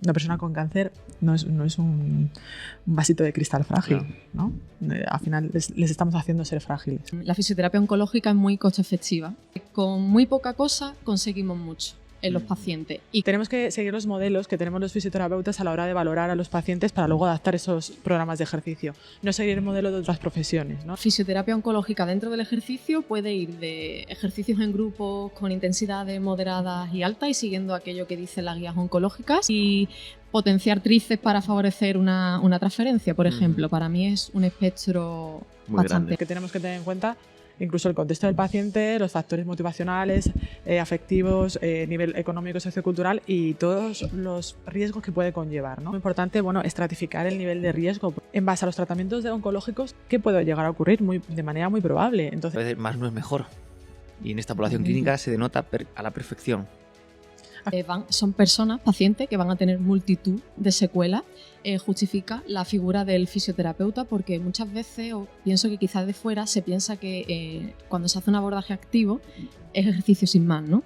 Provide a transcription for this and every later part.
Una persona con cáncer no es un vasito de cristal frágil, ¿no? Al final les estamos haciendo ser frágiles. La fisioterapia oncológica es muy coste efectiva. Con muy poca cosa conseguimos mucho en los pacientes. Y tenemos que seguir los modelos que tenemos los fisioterapeutas a la hora de valorar a los pacientes para luego adaptar esos programas de ejercicio. No seguir el modelo de otras profesiones, ¿no? Fisioterapia oncológica dentro del ejercicio puede ir de ejercicios en grupos con intensidades moderadas y altas y siguiendo aquello que dicen las guías oncológicas y potenciar tríceps para favorecer una transferencia, por ejemplo. Para mí es un espectro muy bastante grande. Que tenemos que tener en cuenta incluso el contexto del paciente, los factores motivacionales, afectivos, nivel económico, sociocultural y todos los riesgos que puede conllevar, ¿no? Muy importante, estratificar el nivel de riesgo. En base a los tratamientos oncológicos, ¿qué puede llegar a ocurrir? De manera muy probable. Entonces, A veces más no es mejor. Y en esta población clínica se denota a la perfección. son personas, pacientes, que van a tener multitud de secuelas. Justifica la figura del fisioterapeuta porque muchas veces, o pienso que quizás de fuera, se piensa que cuando se hace un abordaje activo es ejercicio sin más, ¿no?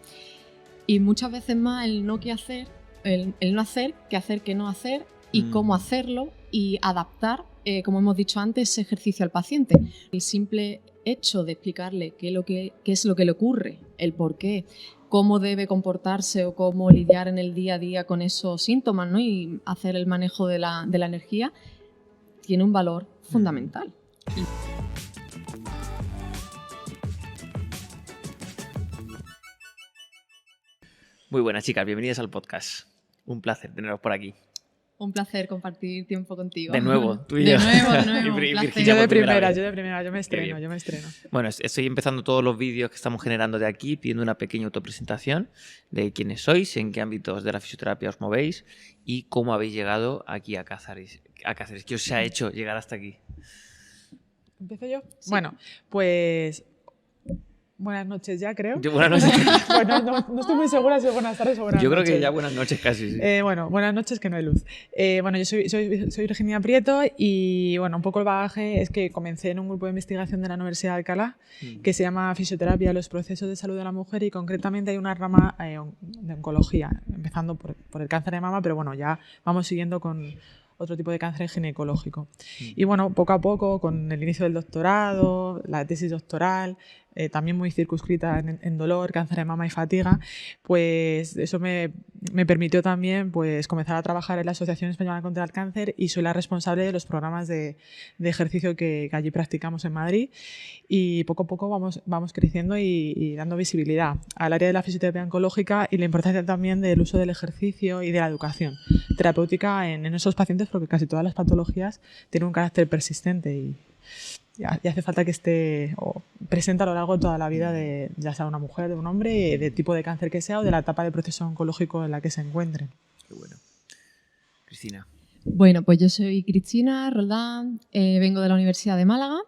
Y muchas veces más el no hacer que hacer que no hacer y cómo hacerlo y adaptar, como hemos dicho antes, ese ejercicio al paciente. El simple hecho de explicarle qué es lo que le ocurre, el por qué, cómo debe comportarse o cómo lidiar en el día a día con esos síntomas, ¿no? Y hacer el manejo de la energía tiene un valor fundamental. Muy buenas, chicas, bienvenidas al podcast. Un placer teneros por aquí. Un placer compartir tiempo contigo. De nuevo, tú y de yo. nuevo, Y un placer. yo por de primera primera, yo me estreno. Bueno, estoy empezando todos los vídeos que estamos generando de aquí pidiendo una pequeña autopresentación de quiénes sois, en qué ámbitos de la fisioterapia os movéis y cómo habéis llegado aquí a Cáceres. ¿Qué os ha hecho llegar hasta aquí? ¿Empiezo yo? Sí. Bueno, pues buenas noches ya, creo. Buenas noches. Bueno, no estoy muy segura si es buenas tardes o buenas Yo creo noches. que ya buenas noches casi. Sí. Buenas noches, que no hay luz. Yo soy Virginia Prieto y un poco el bagaje es que comencé en un grupo de investigación de la Universidad de Alcalá que se llama Fisioterapia de los procesos de salud de la mujer y concretamente hay una rama de oncología, empezando por el cáncer de mama, pero ya vamos siguiendo con otro tipo de cáncer ginecológico. Y poco a poco, con el inicio del doctorado, la tesis doctoral, también muy circunscrita en dolor, cáncer de mama y fatiga, pues eso me permitió también pues comenzar a trabajar en la Asociación Española contra el Cáncer y soy la responsable de los programas de ejercicio que allí practicamos en Madrid y poco a poco vamos creciendo y dando visibilidad al área de la fisioterapia oncológica y la importancia también del uso del ejercicio y de la educación terapéutica en esos pacientes porque casi todas las patologías tienen un carácter persistente y hace falta que esté presente a lo largo de toda la vida de ya sea una mujer, de un hombre, de tipo de cáncer que sea o de la etapa del proceso oncológico en la que se encuentre. Qué bueno. Cristina. Bueno, pues yo soy Cristina Roldán, vengo de la Universidad de Málaga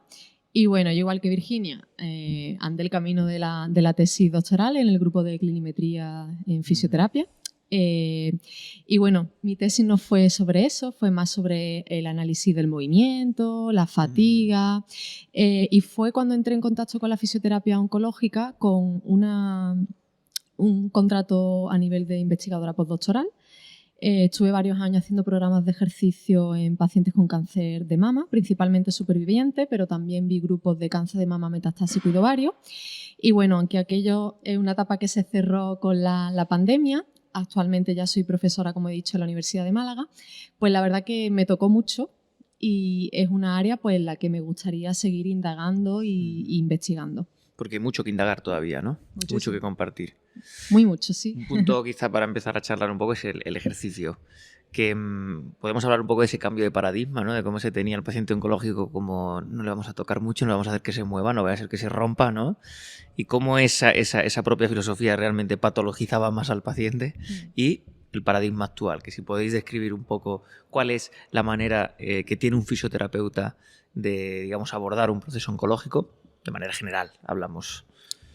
y yo igual que Virginia, andé el camino de la tesis doctoral en el grupo de clinimetría en fisioterapia. Mi tesis no fue sobre eso, fue más sobre el análisis del movimiento, la fatiga, y fue cuando entré en contacto con la fisioterapia oncológica con un contrato a nivel de investigadora postdoctoral. Estuve varios años haciendo programas de ejercicio en pacientes con cáncer de mama, principalmente supervivientes, pero también vi grupos de cáncer de mama metastásico y de ovario. Y aunque aquello es una etapa que se cerró con la pandemia, actualmente ya soy profesora, como he dicho, en la Universidad de Málaga, pues la verdad que me tocó mucho y es una área pues, en la que me gustaría seguir indagando e investigando. Porque hay mucho que indagar todavía, ¿no? Muchísimo. Mucho que compartir. Mucho, sí. Un punto quizá para empezar a charlar un poco es el ejercicio. Que podemos hablar un poco de ese cambio de paradigma, ¿no? De cómo se tenía el paciente oncológico como no le vamos a tocar mucho, no le vamos a hacer que se mueva, no va a hacer que se rompa, ¿no? Y cómo esa propia filosofía realmente patologizaba más al paciente y el paradigma actual, que si podéis describir un poco cuál es la manera que tiene un fisioterapeuta de, digamos, abordar un proceso oncológico, de manera general, hablamos.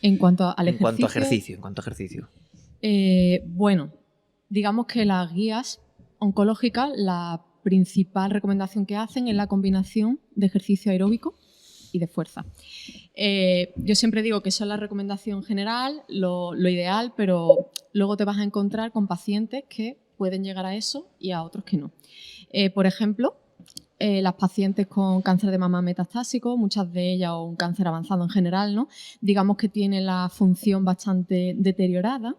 En cuanto a ejercicio. Digamos que las guías oncológicas, la principal recomendación que hacen es la combinación de ejercicio aeróbico y de fuerza. Yo siempre digo que eso es la recomendación general, lo ideal, pero luego te vas a encontrar con pacientes que pueden llegar a eso y a otros que no. Por ejemplo, las pacientes con cáncer de mama metastásico, muchas de ellas, o un cáncer avanzado en general, ¿no? Digamos que tienen la función bastante deteriorada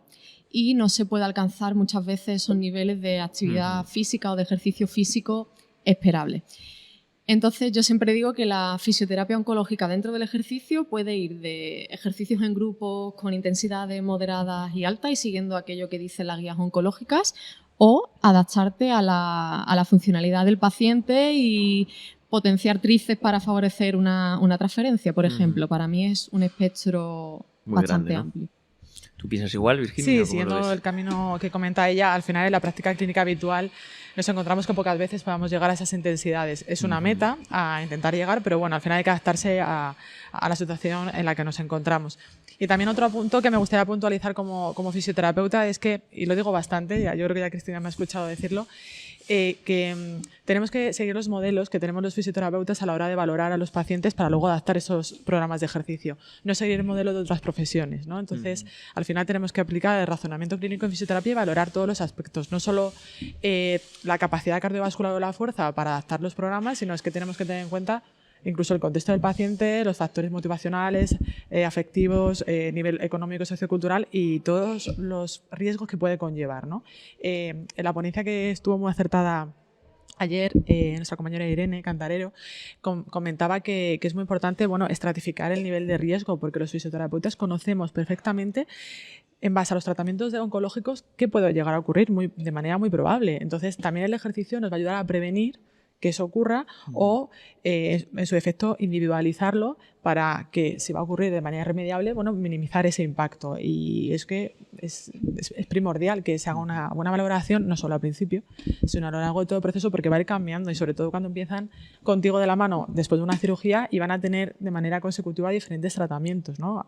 y no se puede alcanzar muchas veces esos niveles de actividad física o de ejercicio físico esperables. Entonces, yo siempre digo que la fisioterapia oncológica dentro del ejercicio puede ir de ejercicios en grupos con intensidades moderadas y altas y siguiendo aquello que dicen las guías oncológicas, o adaptarte a la funcionalidad del paciente y potenciar tríceps para favorecer una transferencia, por ejemplo. Para mí es un espectro Muy bastante grande, ¿no? amplio. ¿Tú piensas igual, Virginia? Sí, ¿Cómo lo siguiendo ves? el camino que comenta ella, al final en la práctica clínica habitual nos encontramos que pocas veces podamos llegar a esas intensidades. Es una meta a intentar llegar, pero bueno, al final hay que adaptarse a la situación en la que nos encontramos. Y también otro punto que me gustaría puntualizar como fisioterapeuta es que, y lo digo bastante, yo creo que ya Cristina me ha escuchado decirlo, que tenemos que seguir los modelos que tenemos los fisioterapeutas a la hora de valorar a los pacientes para luego adaptar esos programas de ejercicio, no seguir el modelo de otras profesiones, ¿no? Entonces, al final tenemos que aplicar el razonamiento clínico en fisioterapia y valorar todos los aspectos, no solo la capacidad cardiovascular o la fuerza para adaptar los programas, sino es que tenemos que tener en cuenta incluso el contexto del paciente, los factores motivacionales, afectivos, nivel económico, sociocultural y todos los riesgos que puede conllevar, ¿no? En la ponencia que estuvo muy acertada ayer, nuestra compañera Irene Cantarero comentaba que es muy importante, bueno, estratificar el nivel de riesgo, porque los fisioterapeutas conocemos perfectamente, en base a los tratamientos oncológicos, qué puede llegar a ocurrir de manera muy probable. Entonces, también el ejercicio nos va a ayudar a prevenir que eso ocurra o, en su efecto, individualizarlo para que, si va a ocurrir de manera irremediable, bueno, minimizar ese impacto. Y es que es primordial que se haga una buena valoración, no solo al principio, sino a lo largo de todo el proceso, porque va a ir cambiando y sobre todo cuando empiezan contigo de la mano después de una cirugía y van a tener de manera consecutiva diferentes tratamientos, ¿no?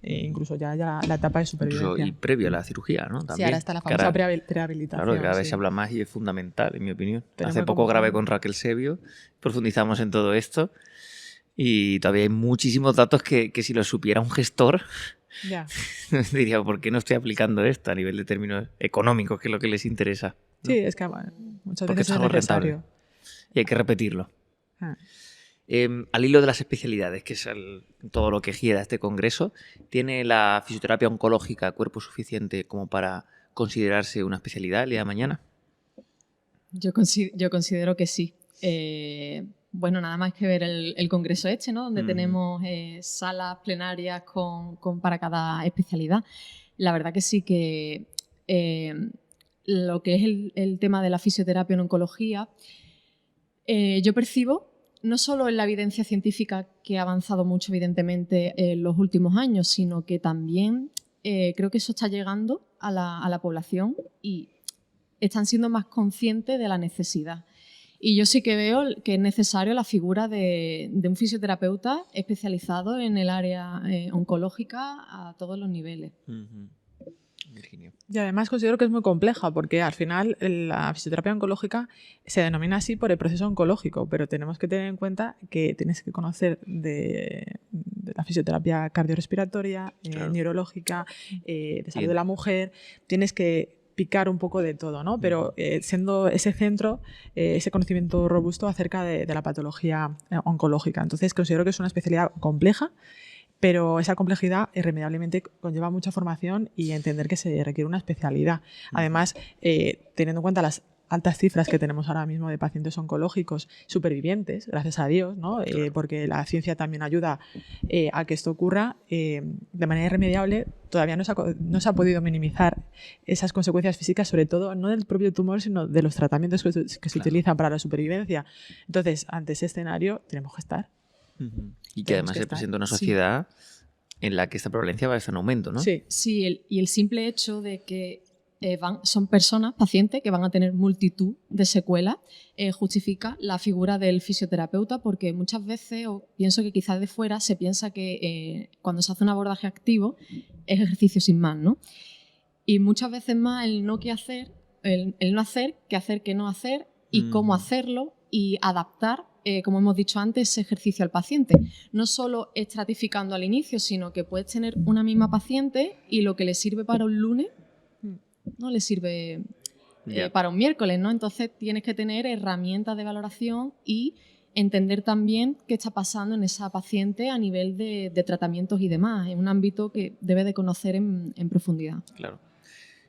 Incluso ya la etapa de supervivencia. Incluso y previo a la cirugía, ¿no? También. Sí, ahora está la famosa prehabilitación. Claro, que cada vez sí. se habla más y es fundamental, en mi opinión. Tenemos Hace poco grabé con Raquel Sebio, profundizamos en todo esto y todavía hay muchísimos datos que si los supiera un gestor, Ya. diría, ¿por qué no estoy aplicando esto a nivel de términos económicos, que es lo que les interesa? ¿no? Sí, es que bueno, muchas Porque veces es es algo necesario. rentable. Y hay que repetirlo. Ah. Al hilo de las especialidades, que es todo lo que gira este congreso, ¿tiene la fisioterapia oncológica cuerpo suficiente como para considerarse una especialidad el día de mañana? Yo considero que sí. Bueno, nada más que ver el congreso ¿no? Donde tenemos salas plenarias para cada especialidad. La verdad que sí que lo que es el tema de la fisioterapia en oncología, yo percibo, no solo en la evidencia científica, que ha avanzado mucho evidentemente en los últimos años, sino que también creo que eso está llegando a la población y están siendo más conscientes de la necesidad. Y yo sí que veo que es necesario la figura de un fisioterapeuta especializado en el área oncológica a todos los niveles. Virginia. Y además considero que es muy compleja porque al final la fisioterapia oncológica se denomina así por el proceso oncológico, pero tenemos que tener en cuenta que tienes que conocer de la fisioterapia cardiorrespiratoria, Claro. neurológica, de salud de la mujer, tienes que picar un poco de todo, ¿no? Pero siendo ese centro, ese conocimiento robusto acerca de la patología oncológica. Entonces considero que es una especialidad compleja, pero esa complejidad irremediablemente conlleva mucha formación y entender que se requiere una especialidad. Además, teniendo en cuenta las altas cifras que tenemos ahora mismo de pacientes oncológicos supervivientes, gracias a Dios, ¿no? Porque la ciencia también ayuda a que esto ocurra de manera irremediable. Todavía no se ha podido minimizar esas consecuencias físicas, sobre todo no del propio tumor, sino de los tratamientos que se utilizan para la supervivencia. Entonces, ante ese escenario, tenemos que estar. Y que además se presenta una sociedad en la que esta prevalencia va a estar en aumento, ¿no? Sí. Sí, y el simple hecho de que son personas, pacientes, que van a tener multitud de secuelas, justifica la figura del fisioterapeuta, porque muchas veces, o pienso que quizás de fuera, se piensa que cuando se hace un abordaje activo es ejercicio sin más, ¿no? Y muchas veces más el no hacer que no hacer y cómo hacerlo y adaptar, como hemos dicho antes, ese ejercicio al paciente. No solo estratificando al inicio, sino que puedes tener una misma paciente y lo que le sirve para un lunes no le sirve para un miércoles, ¿no? Entonces tienes que tener herramientas de valoración y entender también qué está pasando en esa paciente a nivel de tratamientos y demás. Es un ámbito que debe de conocer en profundidad. Claro.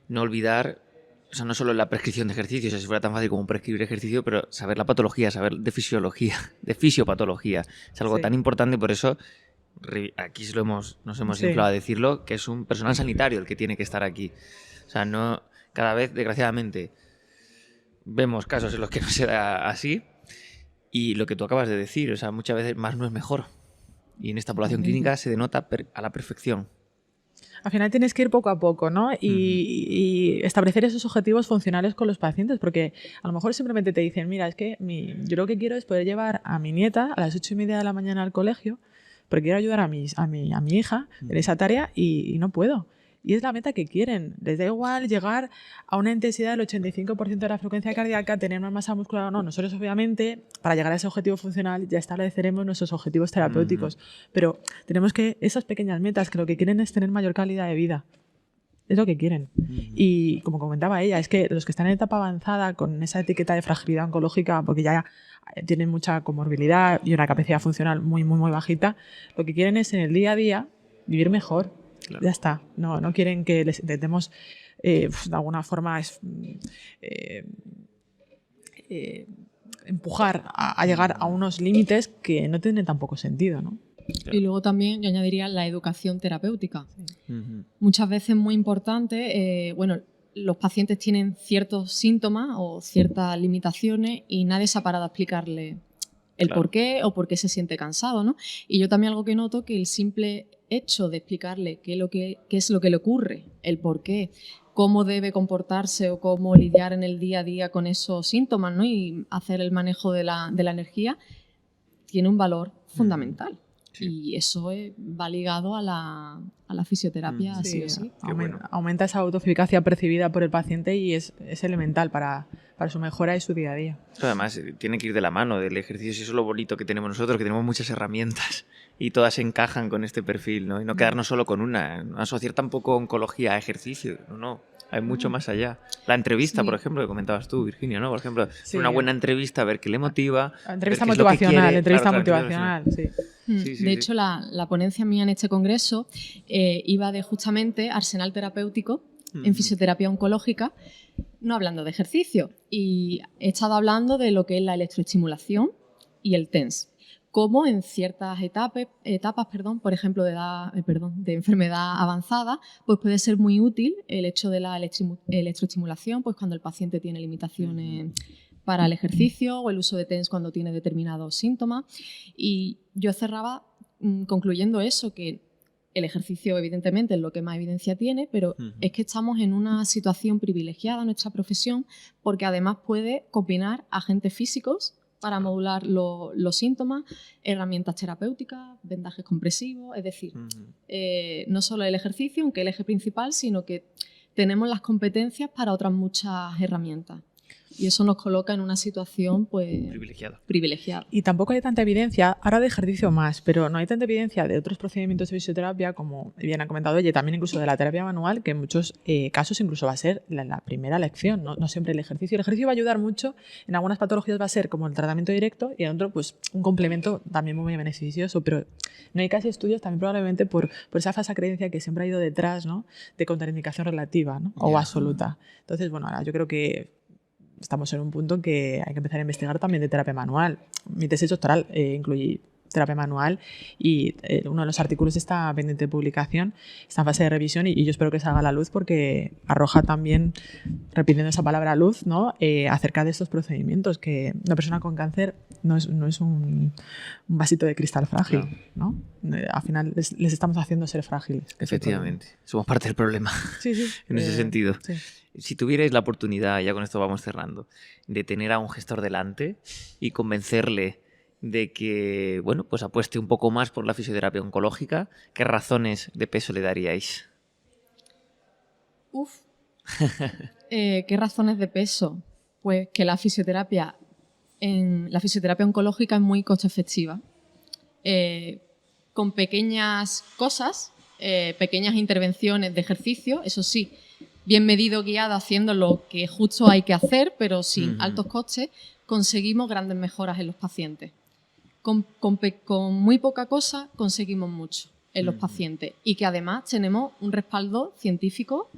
No olvidar, o sea, no solo la prescripción de ejercicios, si fuera tan fácil como prescribir ejercicio, pero saber la patología, saber de fisiología, de fisiopatología. Es algo tan importante, por eso aquí nos hemos inflado a decirlo, que es un personal sanitario el que tiene que estar aquí. O sea, no, cada vez, desgraciadamente, vemos casos en los que no se da así. Y lo que tú acabas de decir, o sea, muchas veces más no es mejor. Y en esta población clínica se denota a la perfección. Al final tienes que ir poco a poco, ¿no? Y establecer esos objetivos funcionales con los pacientes, porque a lo mejor simplemente te dicen, mira, es que yo lo que quiero es poder llevar a mi nieta a las 8:30 de la mañana al colegio, porque quiero ayudar a mi hija en esa tarea y no puedo. Y es la meta que quieren. Les da igual llegar a una intensidad del 85% de la frecuencia cardíaca, tener más masa muscular o no. Nosotros, obviamente, para llegar a ese objetivo funcional ya estableceremos nuestros objetivos terapéuticos. Pero tenemos que, esas pequeñas metas, que lo que quieren es tener mayor calidad de vida. Es lo que quieren. Y como comentaba ella, es que los que están en etapa avanzada con esa etiqueta de fragilidad oncológica, porque ya tienen mucha comorbilidad y una capacidad funcional muy, muy, muy bajita, lo que quieren es en el día a día vivir mejor. Claro. Ya está. No quieren que les intentemos de alguna forma empujar a llegar a unos límites que no tienen tampoco sentido, ¿no? Claro. Y luego también yo añadiría la educación terapéutica. Muchas veces muy importante, los pacientes tienen ciertos síntomas o ciertas limitaciones y nadie se ha parado a explicarle el por qué o por qué se siente cansado, ¿no? Y yo también algo que noto, que el simple hecho de explicarle qué es lo que le ocurre, el por qué, cómo debe comportarse o cómo lidiar en el día a día con esos síntomas, ¿no? Y hacer el manejo de la energía, tiene un valor fundamental. Sí. Y eso va ligado a la fisioterapia, sí o sí. Aumenta esa autoeficacia percibida por el paciente y es elemental para su mejora y su día a día. Además, tiene que ir de la mano del ejercicio, y eso es lo bonito que tenemos nosotros, que tenemos muchas herramientas y todas encajan con este perfil, ¿no? Y no quedarnos solo con una, no asociar tampoco oncología a ejercicio, no. Hay mucho más allá. La entrevista, por ejemplo, que comentabas tú, Virginia, ¿no? Por ejemplo, una buena entrevista, ver qué le motiva. Entrevista motivacional, entrevista motivacional, sí. De hecho, la ponencia mía en este congreso iba de justamente arsenal terapéutico en fisioterapia oncológica, no hablando de ejercicio. Y he estado hablando de lo que es la electroestimulación y el TENS. Cómo en ciertas etapas, por ejemplo, de enfermedad avanzada, pues puede ser muy útil el hecho de la electroestimulación, pues cuando el paciente tiene limitaciones para el ejercicio o el uso de TENS cuando tiene determinados síntomas. Y yo cerraba concluyendo eso, que el ejercicio evidentemente es lo que más evidencia tiene, pero es que estamos en una situación privilegiada en nuestra profesión porque además puede combinar agentes físicos para modular los síntomas, herramientas terapéuticas, vendajes compresivos, es decir, no solo el ejercicio, aunque el eje principal, sino que tenemos las competencias para otras muchas herramientas. Y eso nos coloca en una situación pues privilegiada. Y tampoco hay tanta evidencia, ahora de ejercicio más, pero no hay tanta evidencia de otros procedimientos de fisioterapia, como bien ha comentado ella, también incluso de la terapia manual, que en muchos casos incluso va a ser la primera elección, no siempre el ejercicio. El ejercicio va a ayudar mucho, en algunas patologías va a ser como el tratamiento directo y en otro pues un complemento también muy beneficioso, pero no hay casi estudios también probablemente por esa falsa creencia que siempre ha ido detrás, ¿no? De contraindicación relativa, ¿no? O absoluta. Entonces, bueno, ahora yo creo que estamos en un punto en que hay que empezar a investigar también de terapia manual. Mi tesis doctoral incluye terapia manual y uno de los artículos está pendiente de publicación, está en fase de revisión y yo espero que salga a la luz porque arroja también, repitiendo esa palabra luz, ¿no? Acerca de estos procedimientos, que una persona con cáncer no es un vasito de cristal frágil, ¿no? Al final les estamos haciendo ser frágiles. Efectivamente, somos parte del problema en ese sentido. Sí. Si tuvierais la oportunidad, ya con esto vamos cerrando, de tener a un gestor delante y convencerle de que, bueno, pues apueste un poco más por la fisioterapia oncológica, ¿qué razones de peso le daríais? ¿Qué razones de peso? Pues que la fisioterapia oncológica es muy costo efectiva. Con pequeñas cosas, pequeñas intervenciones de ejercicio, eso sí, bien medido, guiado, haciendo lo que justo hay que hacer, pero sin altos costes, conseguimos grandes mejoras en los pacientes. Con muy poca cosa conseguimos mucho en los pacientes y que además tenemos un respaldo científico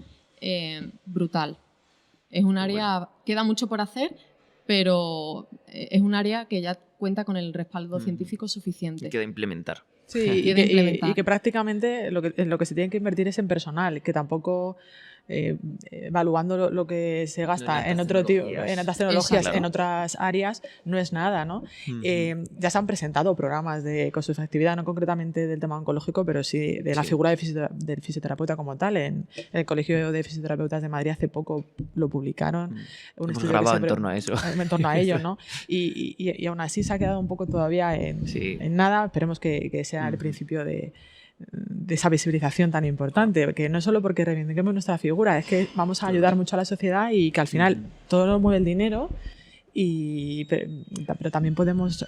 brutal. Es un área, queda mucho por hacer, pero es un área que ya cuenta con el respaldo científico suficiente. Y queda implementar. Sí, y que prácticamente lo que se tiene que invertir es en personal, que tampoco evaluando lo que se gasta en otras tecnologías, en otras áreas, no es nada, ¿no? Ya se han presentado programas de costo-efectividad, no concretamente del tema oncológico, pero sí de la figura del fisioterapeuta como tal. En el Colegio de Fisioterapeutas de Madrid hace poco lo publicaron. Hemos grabado en torno a eso. En torno a ello, ¿no? Y aún así se ha quedado un poco todavía en nada. Esperemos que sea el principio de esa visibilización tan importante, que no es solo porque reivindiquemos nuestra figura, es que vamos a ayudar mucho a la sociedad y que al final todo lo mueve el dinero, pero también podemos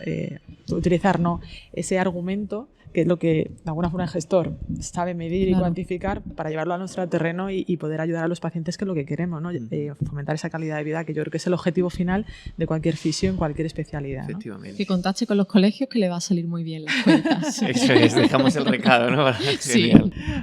utilizar, ¿no?, ese argumento, que es lo que de alguna forma el gestor sabe medir y cuantificar, para llevarlo a nuestro terreno y poder ayudar a los pacientes, que es lo que queremos, ¿no? Fomentar esa calidad de vida, que yo creo que es el objetivo final de cualquier fisio en cualquier especialidad, ¿no? Efectivamente. Que contacte con los colegios, que le va a salir muy bien las cuentas. Eso es, dejamos el recado, ¿no? Sí.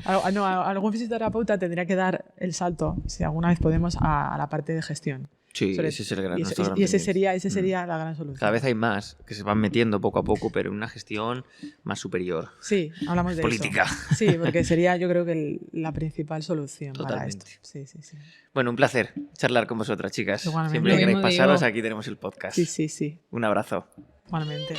Algún fisioterapeuta tendría que dar el salto, si alguna vez podemos, a la parte de gestión. Sí, ese es el gran y ese sería la gran solución. Cada vez hay más que se van metiendo poco a poco, pero en una gestión más superior. Sí, hablamos de política. Eso. Sí, porque sería, yo creo que la principal solución. Totalmente. Para esto. Sí. Bueno, un placer charlar con vosotras, chicas. Igualmente. Siempre que queráis pasaros, aquí tenemos el podcast. Sí. Un abrazo. Igualmente.